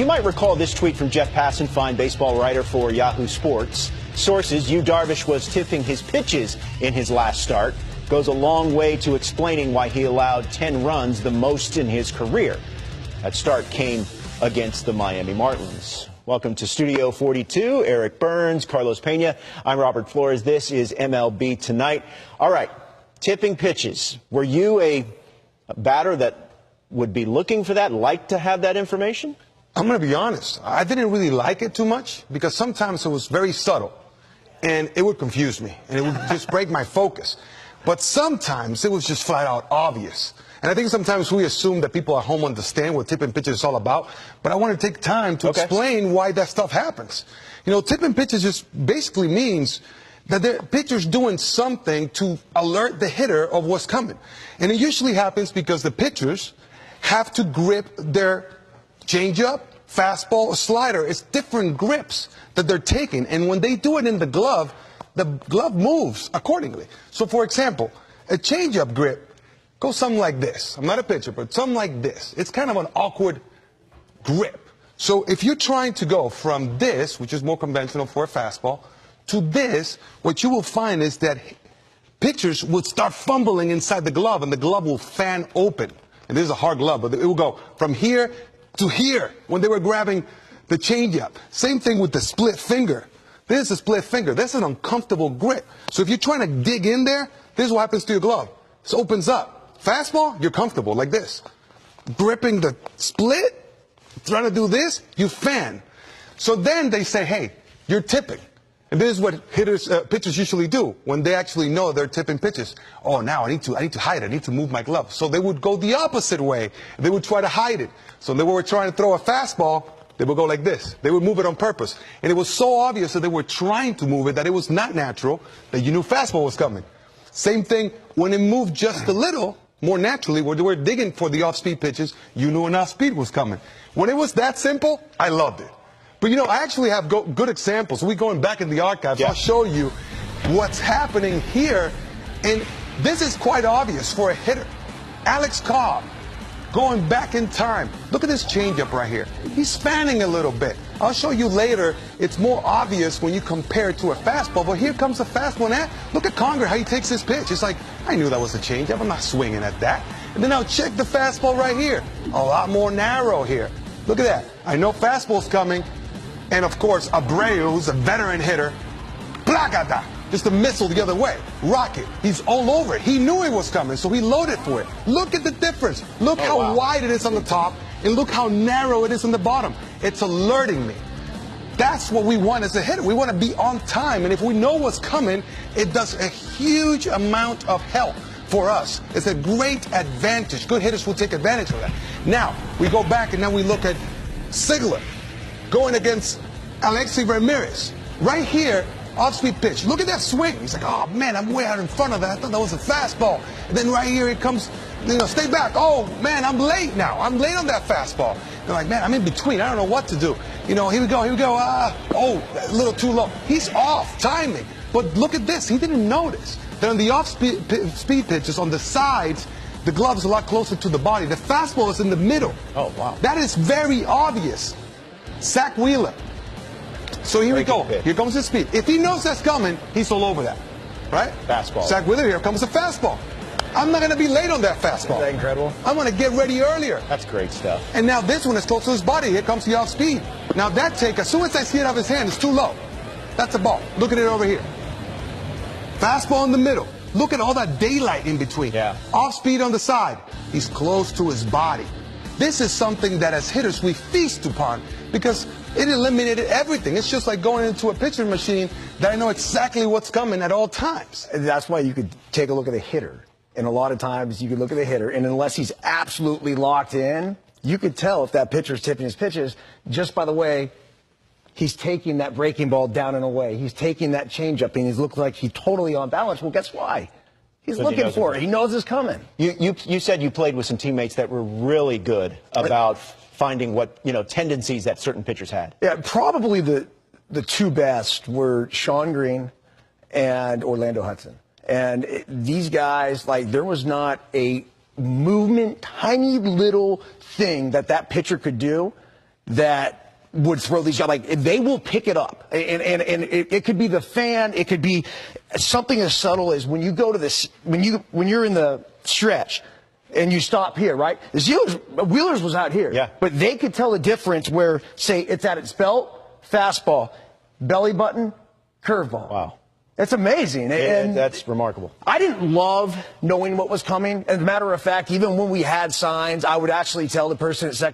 You might recall this tweet from Jeff Passanfine, baseball writer for Yahoo Sports. Sources, Yu Darvish was tipping his pitches in his last start. Goes a long way to explaining why he allowed 10 runs, the most in his career. That start came against the Miami Marlins. Welcome to Studio 42. Eric Burns, Carlos Pena. I'm Robert Flores. This is MLB Tonight. All right, tipping pitches. Were you a batter that would be looking for that, like to have that information? I'm going to be honest. I didn't really like it too much because sometimes it was very subtle and it would confuse me and it would just break my focus. But sometimes it was just flat out obvious. And I think sometimes we assume that people at home understand what tipping pitches is all about. But I want to take time to explain why that stuff happens. You know, tipping pitches just basically means that the pitcher's doing something to alert the hitter of what's coming. And it usually happens because the pitchers have to grip their changeup, fastball, or slider. It's different grips that they're taking. And when they do it in the glove moves accordingly. So, for example, a changeup grip goes something like this. I'm not a pitcher, but something like this. It's kind of an awkward grip. So if you're trying to go from this, which is more conventional for a fastball, to this, what you will find is that pitchers would start fumbling inside the glove, and the glove will fan open. And this is a hard glove, but it will go from here to here when they were grabbing the changeup. Same thing with the split finger. This is a split finger. This is an uncomfortable grip. So if you're trying to dig in there, this is what happens to your glove. This opens up. Fastball, you're comfortable like this. Gripping the split, trying to do this, you fan. So then they say, hey, you're tipping. And this is what pitchers usually do when they actually know they're tipping pitches. Oh, now I need to hide it. I need to move my glove. So they would go the opposite way. They would try to hide it. So they were trying to throw a fastball, they would go like this. They would move it on purpose. And it was so obvious that they were trying to move it that it was not natural, that you knew fastball was coming. Same thing when it moved just a little more naturally, where they were digging for the off-speed pitches, you knew an off-speed was coming. When it was that simple, I loved it. But, you know, I actually have good examples. We're going back in the archives. I'll show you what's happening here. And this is quite obvious for a hitter. Alex Cobb, going back in time. Look at this changeup right here. He's fanning a little bit. I'll show you later. It's more obvious when you compare it to a fastball. But here comes the fastball. Now, look at Conger, how he takes his pitch. It's like, I knew that was a changeup. I'm not swinging at that. And then I'll check the fastball right here. A lot more narrow here. Look at that. I know fastball's coming. And, of course, Abreu, who's a veteran hitter, placata, just a missile the other way. Rocket, he's all over it. He knew it was coming, so he loaded for it. Look at the difference. Look how wide it is on the top, and look how narrow it is on the bottom. It's alerting me. That's what we want as a hitter. We want to be on time, and if we know what's coming, it does a huge amount of help for us. It's a great advantage. Good hitters will take advantage of that. Now, we go back, and now we look at Sigler going against Alexi Ramirez. Right here, off-speed pitch. Look at that swing. He's like, oh, man, I'm way out in front of that. I thought that was a fastball. And then right here it comes, you know, stay back. Oh, man, I'm late now. I'm late on that fastball. They're like, man, I'm in between. I don't know what to do. You know, here we go. Oh, a little too low. He's off timing. But look at this. He didn't notice that on the off-speed pitches, on the sides, the glove is a lot closer to the body. The fastball is in the middle. Oh, wow. That is very obvious. Zach Wheeler. So here we go. Here comes the speed. If he knows that's coming, he's all over that. Right? Fastball. Zach Wheeler, here comes the fastball. I'm not going to be late on that fastball. Isn't that incredible? I'm going to get ready earlier. That's great stuff. And now this one is close to his body. Here comes the off speed. Now that take, as soon as I see it out of his hand, it's too low. That's a ball. Look at it over here. Fastball in the middle. Look at all that daylight in between. Yeah. Off speed on the side. He's close to his body. This is something that as hitters we feast upon because it eliminated everything. It's just like going into a pitching machine that I know exactly what's coming at all times. That's why you could take a look at a hitter. And a lot of times you could look at the hitter, and unless he's absolutely locked in, you could tell if that pitcher's tipping his pitches just by the way he's taking that breaking ball down and away. He's taking that changeup, and he looks like he's totally on balance. Well, guess why? He's looking for it. He knows it's coming. You said you played with some teammates that were really good about finding what, you know, tendencies that certain pitchers had. Yeah, probably the two best were Sean Green and Orlando Hudson. And these guys, like, there was not a movement, tiny little thing that pitcher could do that would throw these guys. Like, they will pick it up. And it could be the fan. It could be something as subtle as when you go to this, when you're in the stretch and you stop here, right? The Steelers, Wheeler's was out here. Yeah. But they could tell the difference where, say, it's at its belt, fastball, belly button, curveball. Wow. That's amazing. And that's remarkable. I didn't love knowing what was coming. As a matter of fact, even when we had signs, I would actually tell the person at second